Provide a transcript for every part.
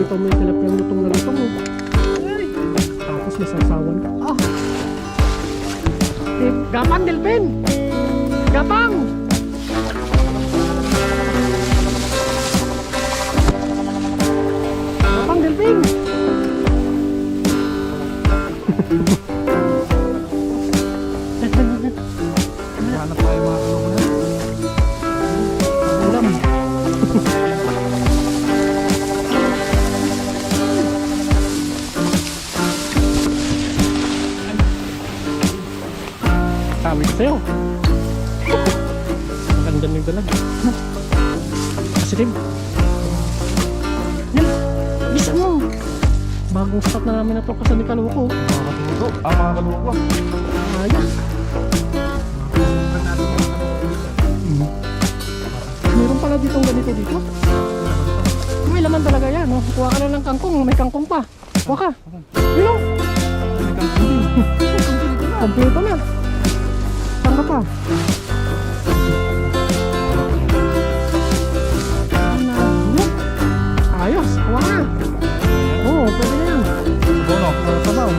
Nakikita mo yung tilapia lutong na lutong mo. Tapos may sasawan ka. Ah! Gapang Delphin! Gapang! Gapang Delphin! Hanap tayo mga kaloko na. Ulam. Tawid sa'yo. Magandang yung dalag. Asilim. Yan. Bisa mo. Bagong spot na namin na to kasi ni Kaluko. Mga kaloko. Ayos. Meron pala ditong ganito dito. May laman talaga yan. No? Kuha ka na ng kangkong. May kangkong pa. Kuha ka. Yun o. Kompleto na. Saan ka pa? Ayos. Kuha ka na. Oo, pwede na yan. Bono. Sabaw.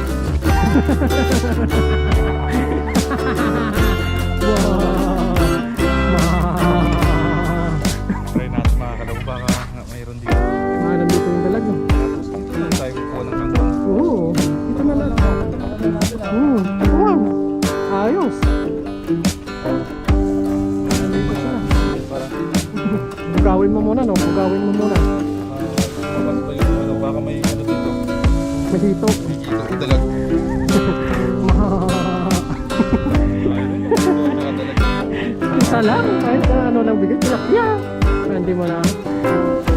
Try natin mga kaloko. Baka mayroon dito. Nandito yung dalag, no? Tapos dito lang tayo kukuha ng kangkong. Oo. Dito na lang. Wow. Ayos. Nandito siya. Para Bugawin mo muna, no? Bugawin mo muna. mabas pa yung ano. Baka may ano dito. Mahito. Dito dalag. Isa lang. Kahit ano lang bigay. Tilapia. Hindi mo na.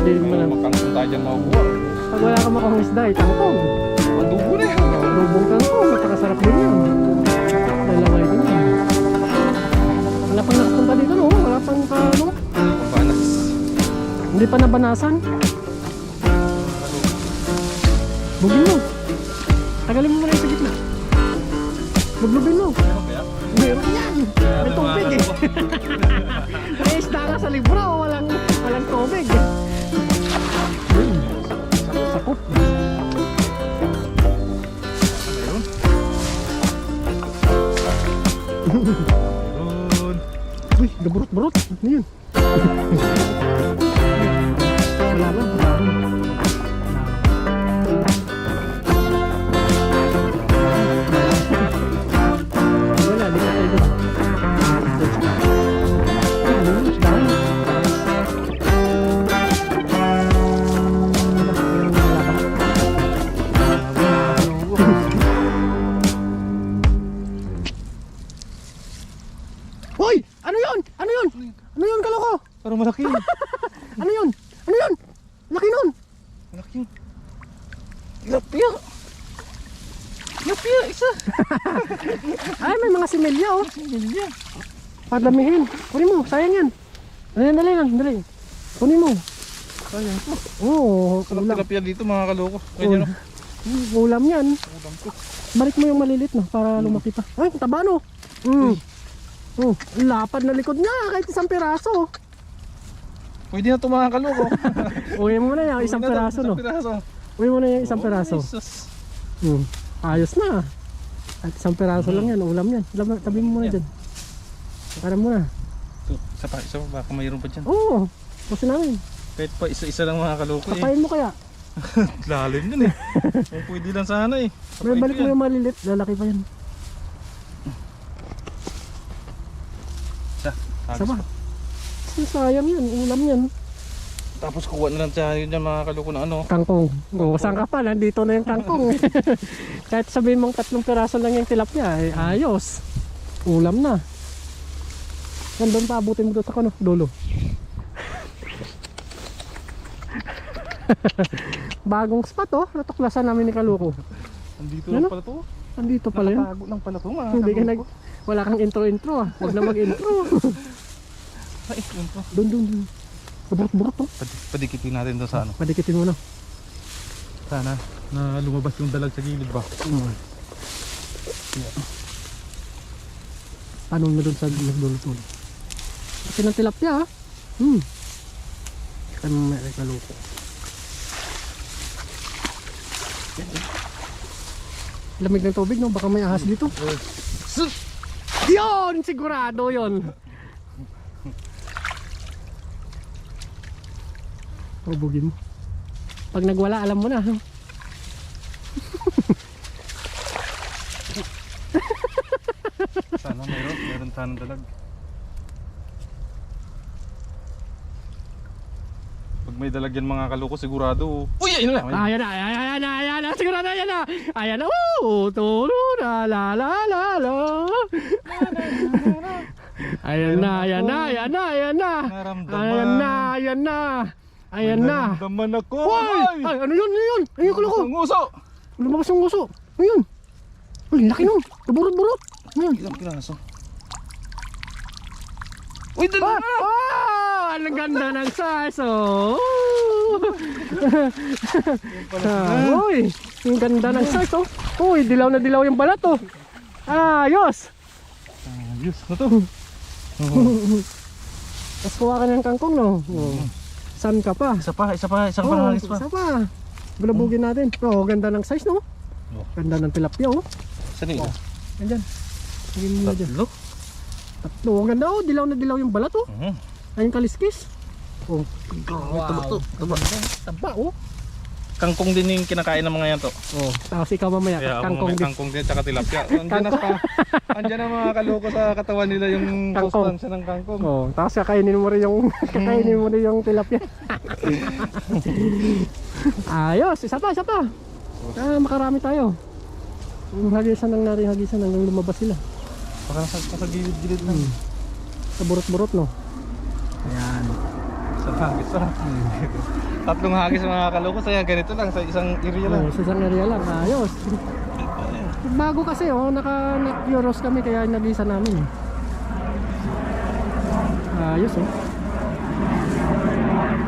Hindi mo na. Makangkong tayo dyan makukuha. Pag wala ka makang isda, tangkong. Ang dugo na yan. Lubong tangkong. Napakasarap din yan. Lalaway din yan. Wala pang nakapunta dito, no? Wala pang ano? Panas. Hindi pa nabanasan. Bugin mo. Tagalin mo muna yung sa gitna. Buglubin mo. Ano kaya? Meron yan. May tubig eh. May isda ka sa libro. Walang tubig. Sakop. Ayun. Ayun. Uy, gaburot-burot. Ano yun? Wala ba? Wala, di ka tayo. Ayun, isdahan. Wala ka. Hoy! Ano yun? Ano yun? Ano yun, Kaloko? Parang malaki yun. Ano yun? Ano yun? Laki nun! Malaki yun. Tilapia. Tilapia, isa. Ay, may mga similya oh. Similya. Padamihin. Kunin mo, sayang yan. Dali lang, dali. Kunin mo. Sayang to. Oo, Sarap ulam. tilapia dito mga kaloko. Kaya no? Ulam yan. Ulam to. Balik mo yung malilit no, para lumaki pa. Ay, taba no. Oh, lapad na likod niya, kahit isang piraso. Pwede na ito mga kaloko. Uwi mo na yung isang piraso no. Isang piraso. Uwi mo na yung isang piraso. Jesus. Ayos na. At isang piraso lang yan, ulam yan. Tabi mo muna dyan. Para muna. Ito, isa pa, baka mayroon pa dyan. Oo, gusto namin. Kahit pa isa-isa lang mga kaloko eh. Kapain mo kaya. Lalim yun eh. Kung pwede lang sana eh. May balik mo yung malilit, lalaki pa yan. Sama. Sayang yan, ulam yan. Tapos kuha na lang tayo dyan mga kaloko na ano. Kangkong. O, saan ka pa? Nandito na yung kangkong. Kahit sabihin mong 3 piraso lang yung tilapia, eh, ayos. Ulam na. Yan doon pa, abutin mo doon sa kano, dulo. Bagong spot oh, natuklasan namin ni Kaluko. Andito Ano? lang pala to. Andito pala yan. Nakatago lang pala to mga Hindi ka kaloko. wala kang intro ah. Huwag na mag-intro. Ay, yun to. Doon. Burot-burot to. Padikitin natin doon sa ano. Padikitin mo na. Sana na lumabas yung dalag sa gilid ba? Tanong na doon sa dulo-dulo. Kasi ng tilapia ah. Kan may Kaluko. Lamig ng tubig, no? Baka may ahas dito. Yun! Sigurado yun. Pabugin mo. Pag nagwala, alam mo na. Sana meron sana dalag. Pag may dalag yan mga kaloko, sigurado. Uy, ayun na! Ayan na, ayan na, ayan na. Sigurado, ayan na. Ayan na. Tulo na, la la la la. Ayan na, ayan na, ayan na, ayan na. Naramdaman. Ayan na, ayan na. Ayan na. Naramdaman ako. Ay! Ay, ano yun? Ano yun? Ano yung kulo ko? Ang uso! Lumabas yung nguso. Ano yun? Uy, laki nun. Burot-burot. Ano yun? Ilang piraso? Uy, dalawa! Oh! Ang ganda ng size, oh! Uy, ang ganda ng size, oh! Uy, dilaw na dilaw yung balat, oh! Ayos! Ayos na to. Tapos kuha ka ng kangkong, no? Oh. San ka pa? Isang Oh, panghagis pa. isa pa. Bulabugin natin. Oh, ganda ng size, no? Oh. Ganda ng tilapia, oh. Saan yun? Ayan. Tingin mo na dyan. Tatlo? Tatlo. Ang ganda, oh. Dilaw na dilaw yung balat, oh. Ayun kaliskis. Oh. Taba to. Taba, oh. Kangkong din yung kinakain ng mga yan to. Oh. Tapos ikaw mamaya, Kaya kangkong din. kangkong din tsaka tilapia. Andyan na mga kaloko sa katawan nila yung Kangkong. sustansya ng kangkong. Oh, tapos kakainin mo rin yung kakainin mo rin yung tilapia. Ayos, isa pa, isa pa. Makarami tayo. Hagisan ng naring hagisan hanggang lumabas sila. Baka nasa gilid-gilid lang. Sa burot-burot, no. Ayan. Isang hagis pa. Tatlong hagis mga kaloko. Saya ganito lang sa isang area lang. Oh, sa isang area lang. Ayos. Bago kasi, oh, naka-Euros kami kaya nagisa namin. Ayos, oh.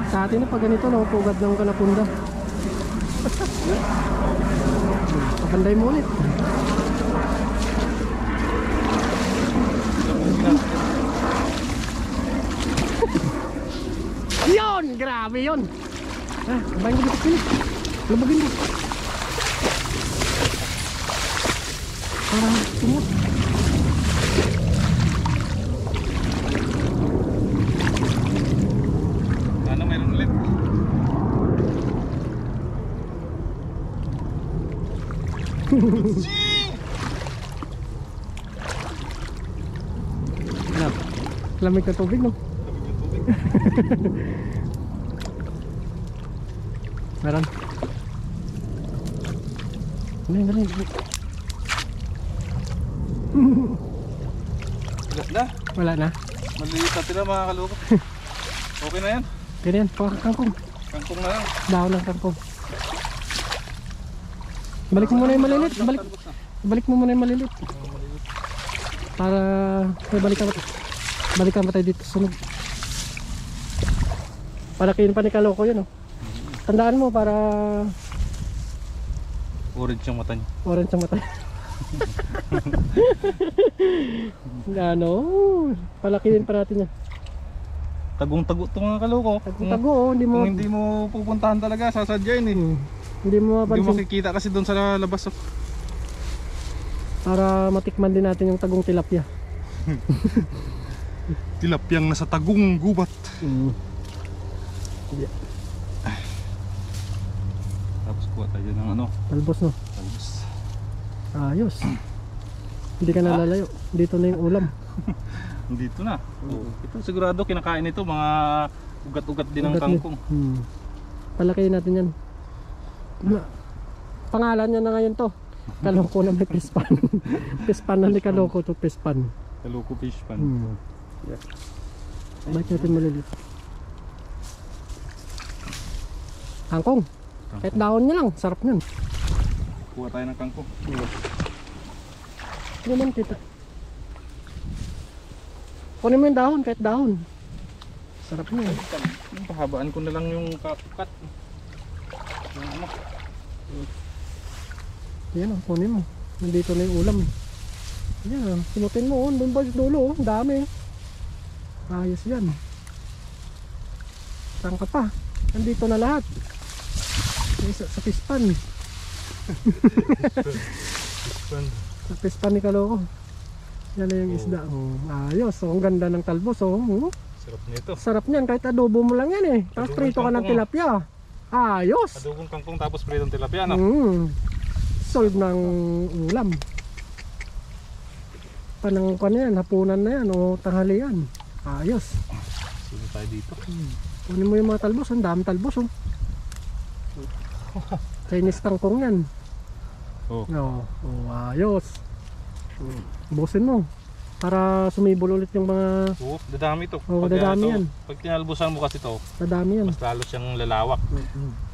Sa atin na pag ganito, no, pugad ng kanapunda. Pabanday mo ulit. Yon! Grabe yon! Babayin ko dito. Lumagin mo. Parang tumot. Ano, mayroon ulit? Lamig na tubig, no? Meron. Galing, galing. Ulit na. Wala na. Maliit na tira mga kaloko. Okay na yan. Ganyan, kangkong. Kangkong na lang. Dahon ng kangkong. Balik mo muna yung malilit. Balik mo muna yung malilit. Para balikan pa tayo dito sunod. Palakihin pa ni Kaloko yun, oh. Tandaan mo para Orange yung mata niya. orange ang mata. Ano, palakihin pa natin yan. Tagong-tago ito mga kaloko. Tago, oh, hindi mo Kung hindi mo pupuntahan talaga, sasadyain eh. hindi mo Hindi mo mapansin makikita kasi doon sa labas. para matikman din natin yung tagong tilapia. Tilapyang nasa tagong gubat. Yeah. Tapos kuha tayo ng ano. Talbos, no? Talbos. Ayos. Hindi ka nalalayo. Dito na yung ulam. Dito na. Ito sigurado kinakain ito mga ugat-ugat din ng Ugat kangkong. Palakihin natin yan. Pangalan niya na ngayon to. Kaloko na may pispan. Pispan na ni Kaloko to pispan. Kaloko fish pan. Yeah. Bakit natin malilit? Kangkong. Kahit dahon niya lang. Sarap niyan. Kuha tayo ng kangkong. Ano naman kita? Kunin mo yung dahon. Kahit dahon. Sarap niyan. Yung pahabaan ko na lang yung kapukat. Yung ano. Yan, kunin mo. Nandito na yung ulam. Yan, sinutin mo. Doon ba sa dulo? Ang dami. Ayos yan. Saan ka pa? Nandito na lahat. Sa pispan. Pispan. Sa pispan ni Kaloko. Yan na yung isda. Oh, ayos. Oh, ang ganda ng talbos. Oh. Oh. Sarap nito. Sarap niyan kahit adobo mo lang yan eh. Tapos Adobong prito ka ng kangkong. tilapia. Ayos. Adobong kangkong tapos pritong tilapia, no? Solve ng ulam. Panang pa na yan, hapunan na yan o tanghalian. Ayos. Sino tayo dito? Kunin mo yung mga talbos, ang dami talbos oh. Chinese kangkong yan. Oh. Ayos. Busin mo para sumibol ulit yung mga Oo, dadami to. Oo, dadami yan. Pag tinalbusan mo kasi to, dadami yan. mas lalo siyang lalawak.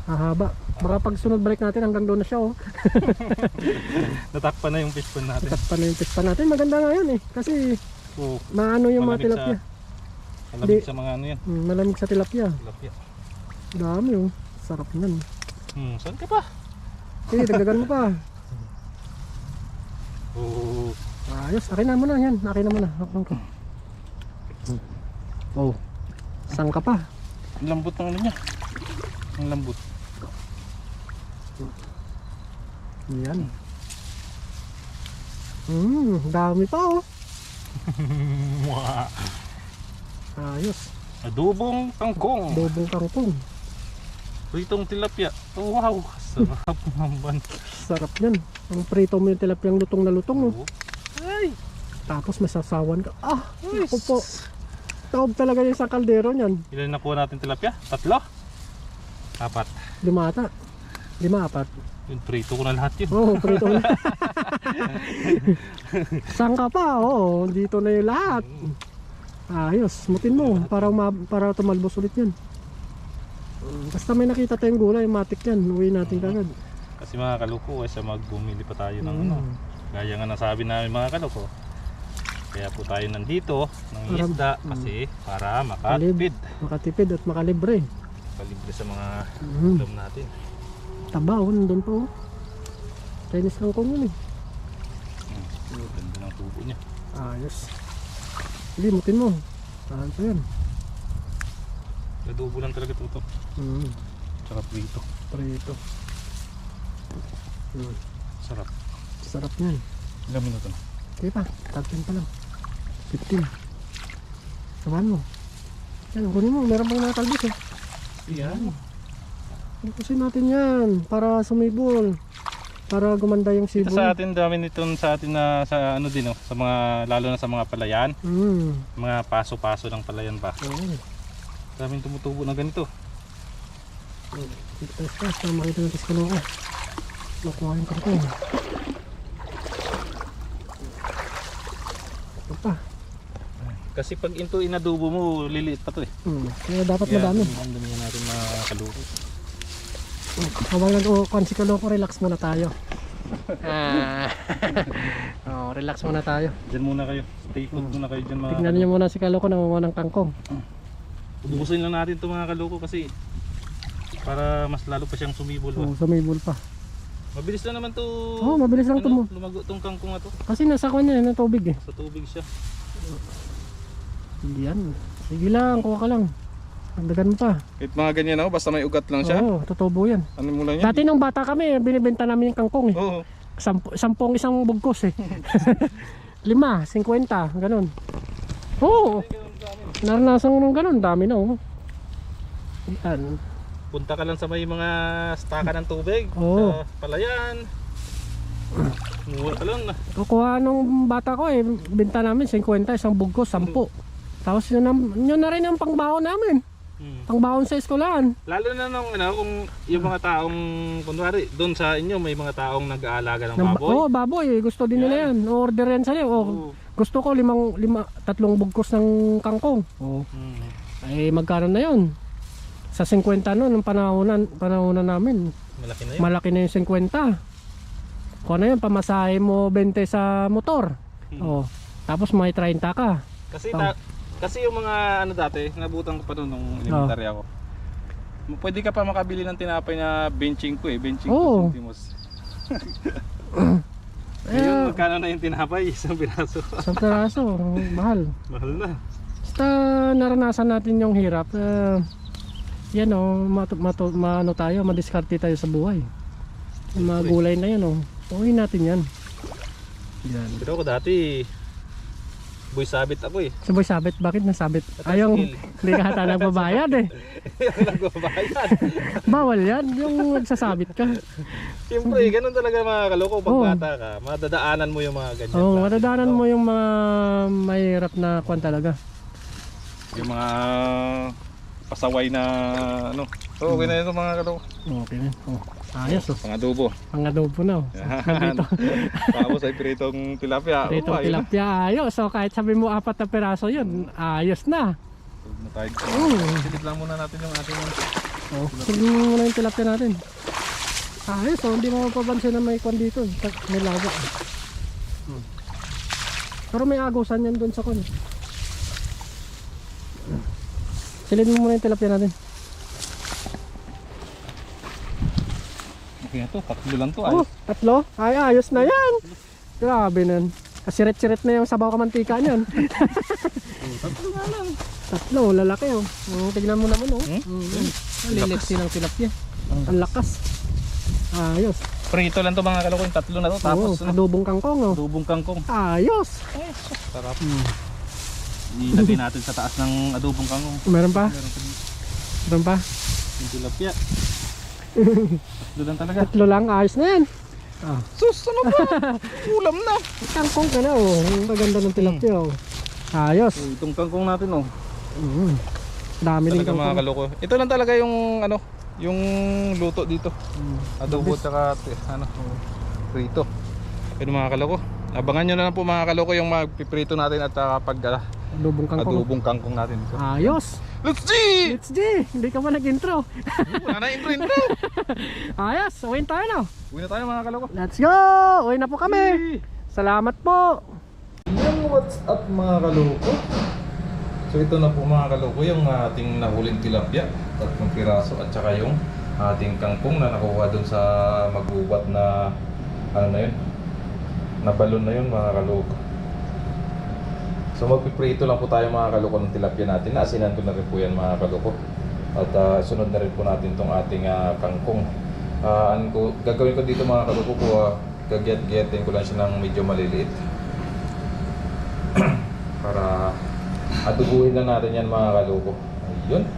Hahaba. Baka pag sunod balik natin hanggang doon na siya oh. Natakpan na yung pispan natin. Tapat pa na yung pispan natin. Maganda nga yun eh. Kasi Oo, maano yung mga malamig tilapia. malamig sa mga ano yan. Malamig sa tilapia. Tilapia. Dami oh. Sarap yan. Saan ka pa? Eh, dagdagan mo pa. Oo. Ayos, akin na muna yan. Akin na muna. Oh. Saan ka pa? Ang lambot ng ano niya. Ang lambot. Yan. Dami pa oh. Ayos. Adobong kangkong. Dobong kangkong. Pritong tilapia. Oh, wow, sarap naman. Sarap yan. Ang prito mo yung tilapiyang lutong na lutong oh. Ay, Tapos may sasawan ka. Ako po. Taob talaga yung sa kaldero niyan. ilan nakuha natin tilapia? 3? 4. 5 ata. 5, 4. Yung prito ko na lahat yun. Oo, prito na. Saan ka pa? Oo, dito na yung lahat. Ayos, mutin mo para tumalbos ulit yan. Basta may nakita tayong gulay, matik yan. Uwi natin kagad. Kasi mga kaloko, sa magbumili pa tayo ng ano. Gaya nga nasabi namin mga kaloko. Kaya po tayo nandito ng isda kasi para makatipid. Makatipid at makalibre. Palibre sa mga ulam natin. Taba, nandun po. Chinese kangkong yun eh. Ganda ng tubo niya. Ayos. Hindi, mutin mo. Saan pa yan? Adobo lang talaga ito. Sarap dito. Prito. Sarap. Sarap yan. Ilang minuto na? Okay pa, 13 pa lang. 15. Sabahan mo. Yan, kunin mo. Meron pang natalbos eh. Yan. Kusin natin yan para sumibol. Para gumanda yung Ito sibol. sa atin, dami nito sa atin na sa ano din, sa mga, lalo na sa mga palayan. Mga paso-paso ng palayan pa. Daming tumutubo na ganito. Tapos makita natin sa kaloko. Nakuha yung kangkong. Ito pa. Kasi pag into inadobo mo, liliit pa to eh. Kaya dapat madami. Ang dami natin mga kaluko. Habang nag-uukon si kaloko, relax muna tayo. Relax muna tayo. Diyan muna kayo. Stay put muna kayo dyan mga Tignan niyo muna si kaloko nangunguha ng kangkong. Ubusin lang natin itong mga kaluko kasi para mas lalo pa siyang sumibol. Sumibol pa. Mabilis lang naman to. Mabilis lang to mo. Lumago tong kangkong na to. Kasi nasa kanya ng tubig eh. Sa tubig siya. Yan. Sige lang, kuha ka lang. Dagdagan mo pa. Kahit mga ganyan ako, basta may ugat lang siya. Oo, tutubo yan. Ano mo lang yan? Dati nung bata kami, binibenta namin yung kangkong eh. Oo. Sampung isang bugkos eh. 5, 50, ganun. Oo. Naranasan ko nung ganun, dami na oh. Yan. Punta ka lang sa may mga staka ng tubig. Oo. Sa palayan. Mura ka lang na. Kukuha nung bata ko eh, benta namin 50, isang bugkos, 10. Tapos yun na rin ang pangbaon namin. Pangbaon sa eskwelahan. Lalo na nung kung yung mga taong kunwari doon sa inyo may mga taong nag-aalaga ng baboy. Oo, baboy. Gusto din nila yan. Order yan sa'yo. Gusto ko 3 bugkos ng kangkong. Ay magkano na yun? Sa 50 noon, ng panahonan namin. Malaki na yun. Malaki na yung 50. Kung ano yun, pamasahe mo 20 sa motor. Tapos may 30 ka. Kasi yung mga ano dati, nabutan ko pa noon nung elementary ako. Pwede ka pa makabili ng tinapay na benching ko eh, benching ko centimos. Ngayon, magkano na yung tinapay? Isang piraso. Isang piraso, mahal. Mahal na. Basta naranasan natin yung hirap. Yan o, madiskarte tayo sa buhay. Yung mga gulay na yan, oh. Okay natin yan. Yan. Pero ako dati, boy sabit ako eh. Sabay sabit, bakit nasabit? At Ayaw, sige. hindi ka hata nagbabayad eh. Nagbabayad. Bawal yan, yung nagsasabit ka. Siyempre, ganun talaga mga kaloko. Pag Oo. bata ka, madadaanan mo yung mga ganyan. Oo, klase. matadanan mo yung mga mahirap na kwan talaga. Yung mga pasaway na ano. Oo, okay na ito mga kaloko. Okay na. Oh, ayos oh. Pang-adobo. Ang adobo na oh. Yan. Tapos ay piritong tilapia. Dito ayun na. tilapia ayos. So kahit sabi mo 4 na peraso yun, ayos na. Huwag na tayo. Oo. Silip lang muna natin yung ating Oh, sige mo muna yung tilapia natin. Ayos oh, hindi mo mapapansin na may kwan dito. May lawa. Pero may agusan yan doon sa kwan. Silid mo muna yung tilapia natin. Okay na to, tatlo lang to. Oh, tatlo? Ay, ayos na yan. Grabe nan. Kasiret-siret na yung sabaw kamantika niyan. Tatlo nga lang. Tatlo, lalaki oh. Oh, tignan mo naman oh. Liliksi ng tilapia. Ang lakas. Ayos. Prito lang to mga kaloko, yung tatlo na to. Tapos oh, adobong kangkong oh. adobong kangkong. Ayos. Sarap. Ilagay natin sa taas ng adobong kangkong. Meron pa? Meron pa dito. Meron pa? Yung tilapia. Tatlo lang talaga. Tatlo lang, ayos na yan. Ah. Sus, ano ba? Ulam na. Kangkong ka na oh. Ang maganda ng tilapia oh. Ayos. So, itong kangkong natin oh. Dami din Talaga mga kangkong. kaloko. Ito lang talaga yung ano, yung luto dito. Adobo at saka ano, prito. Pero mga kaloko, abangan nyo na lang po mga kaloko yung magpiprito natin at pag Adobong kangkong. adobong kangkong natin dito. Ayos. Let's see! It's G. Hindi ka ba nag-intro? Wala na intro. Ayos. Uwin tayo na. Uwi na tayo mga kaloko. Let's go. Uwi na po kami. Salamat po. Yung what's up mga kaloko. So ito na po mga kaloko yung ating nahuling tilapia, 3 piraso at saka yung ating kangkong na nakuha dun sa magubat na ano na yun, na balon na yun mga kaloko. So magpiprito lang po tayo mga kaloko ng tilapia natin. Naasinan ko na rin po yan mga kaloko. At sunod na rin po natin tong ating kangkong. Gagawin ko dito mga kaloko po, gaget-getin ko lang siya ng medyo maliliit. Para adubuhin na natin yan mga kaloko. Ayun.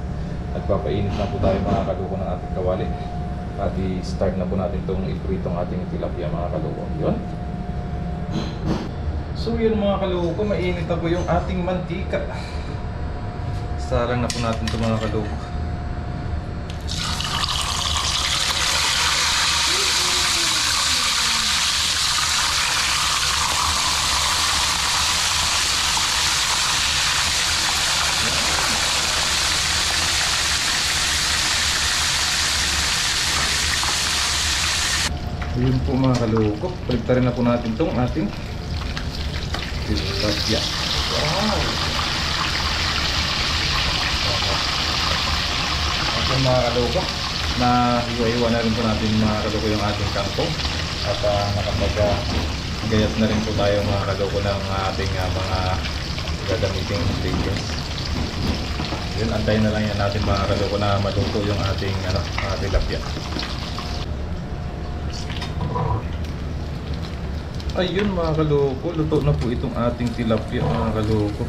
Nagpapainit na po tayo mga kaloko ng ating kawali. At i-start na po natin itong ipritong ating tilapia mga kaloko. Ayun. So yun mga kaloko, mainit na po yung ating mantika. Sarang na po natin ito mga kaloko. Yun po mga kaloko, paligtarin na po natin itong ating tilapia. Wow! At mga kaloko, na hiwa-hiwa na rin po natin mga kaloko yung ating kangkong. At nakapag-gayat na rin po tayo mga kaloko ng ating mga gagamiting ingredients. Yun, antayin na lang yan natin mga kaloko na maluto yung ating tilapia. Ayun mga kaloko, luto na po itong ating tilapia mga kaloko.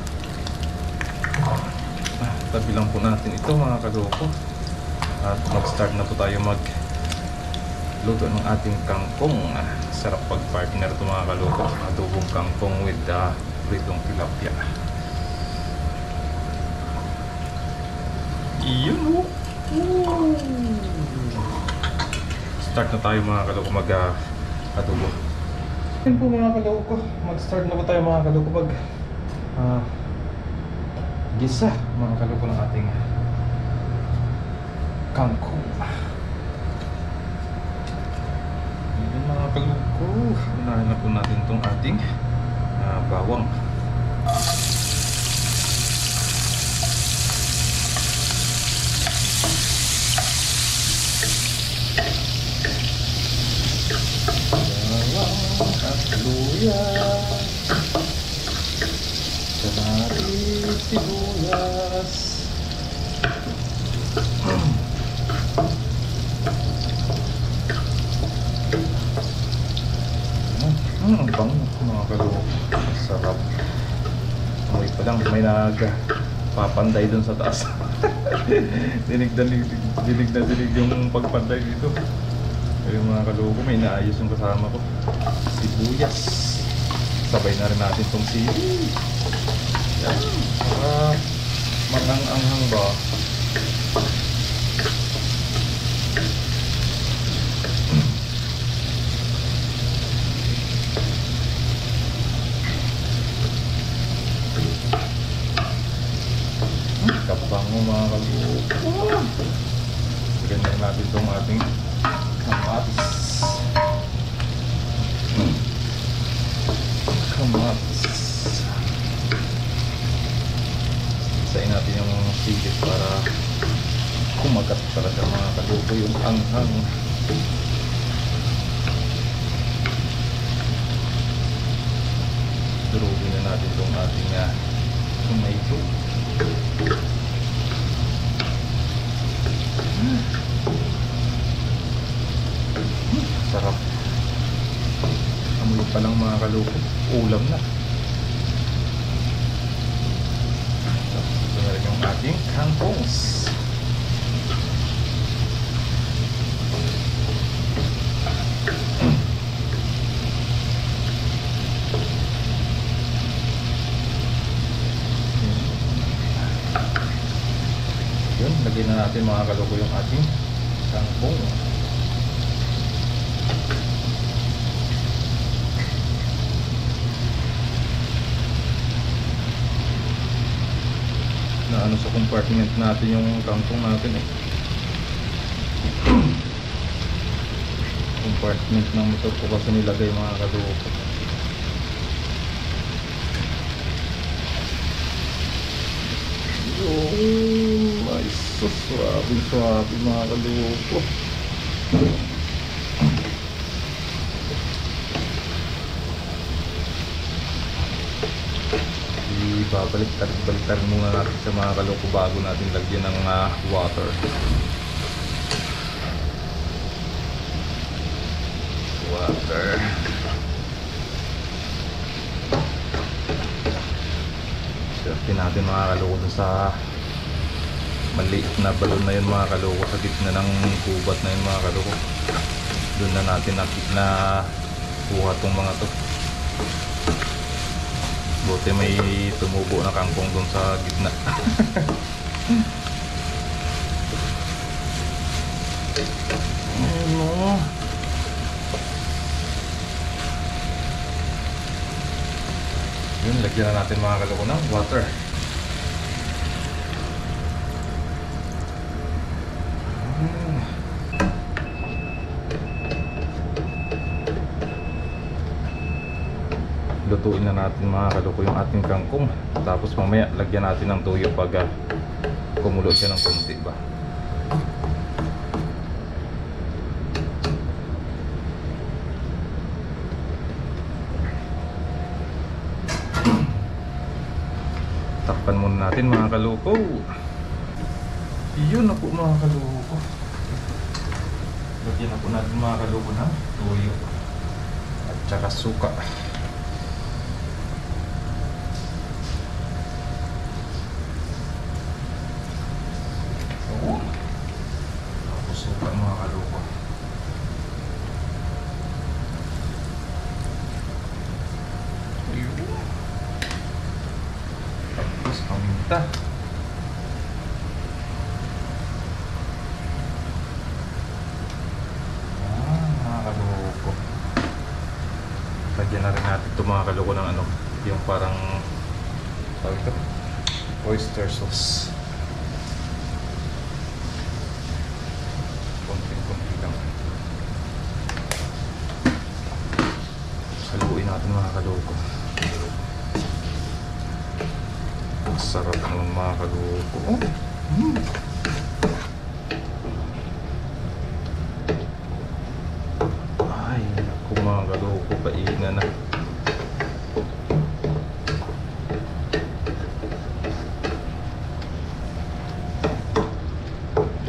Tabi lang po natin ito mga kaloko. At mag-start na po tayo luto ng ating kangkong. Sarap pag-partner ito mga kaloko. Adobong kangkong with pritong tilapia. Iyon oh! Start na tayo mga kaloko mag-adobo. Yan po mga kaloko, mag-start na po tayo mga kaloko gisa mga kaloko ng ating kangkong. Yan mga kaloko, unahin na po natin itong ating bawang. At luya, kamatis, sibuyas. Sarap. Amoy pa lang, may nagpapanday dun sa taas. dinig na dinig yung pagpanday dito. Yung mga kaloko, may naayos yung kasama ko. Sibuyas. Sabay na rin natin tong sili. Yan. Para manang-anghang ba? Kabango mga kaloko. Ganyan natin itong ating kamatis. Kamatis. Isain natin yung sigit para kumagat talaga mga kaloko yung anghang. Durugin na natin itong ating tomato. Sarap. Amoy pa lang mga kaloko. Ulam na. Tapos ito na rin yung ating kangkongs. Yun, lagyan na natin mga kaloko yung ating kangkong. Na ano sa compartment natin yung kangkong natin eh. Compartment ng motor ko kasi nilagay mga kaloko. Yung ay sus, swabe mga kaloko. Babalik-balik muna natin sa mga kaloko bago natin lagyan ng water. Sertin natin mga kaloko dun sa maliit na balon na yun mga kaloko, sa gitna ng kubat na yun mga kaloko. Doon na natin na kuha tong mga to. Buti may tumubo na kangkong doon sa gitna. Ano? Yun, lagyan na natin mga kaloko ng water. Lutuin na natin mga kaloko yung ating kangkong. Tapos mamaya lagyan natin ng tuyo pag kumulo siya ng konti ba. Takpan muna natin mga kaloko. Yun na po mga kaloko. Lagyan na po natin mga kaloko ng tuyo at saka suka. Mga kaloko. Tapos paminta. Mga kaloko. Lagyan na rin natin ito mga kaloko ng ano, yung parang tawag ito, oyster sauce. Haluin natin mga kaloko. Ang sarap ng mga kaloko. Ay, naku mga kaloko, painan na.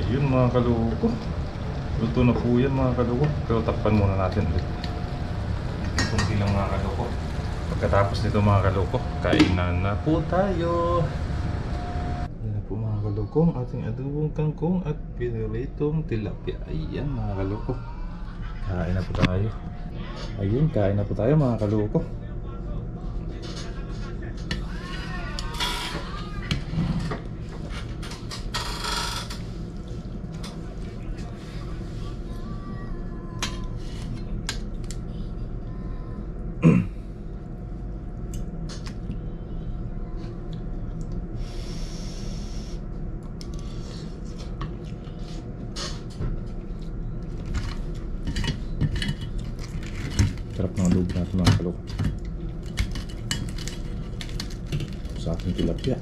Ayun mga kaloko. Luto na po yan mga kaloko. Pero takpan muna natin ulit. Kunti lang mga kaloko. Katapos nito mga kaloko, kainan na po tayo. Yan na po mga kaloko, ang ating adobong kangkong at piniritong tilapia. Ayan mga kaloko, kain na po tayo. Ayun, kain na po tayo mga kaloko. Sarap ng adobo natin mga kaloko sa ating tilapia.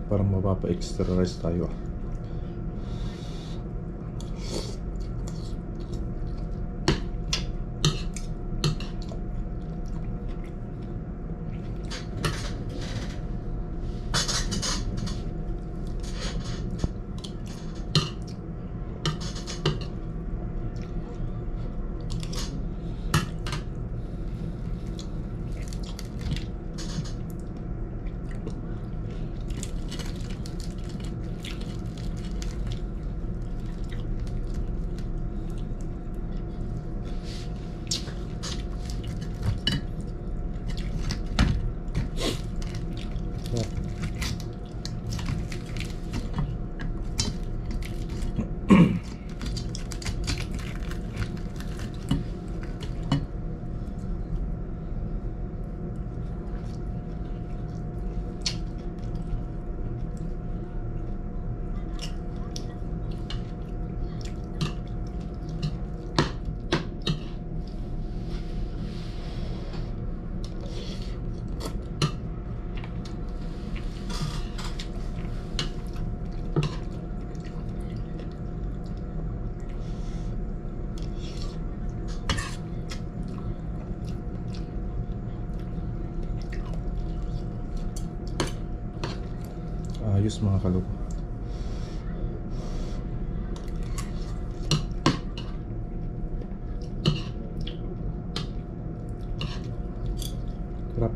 Parang mapapa-extra rice tayo. Ayos mga kaloko. Sarap.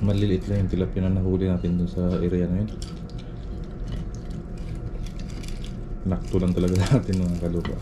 Maliliit lang yung tilapia na nahuli natin dun sa area na yun. Nakto lang talaga natin mga kaloko.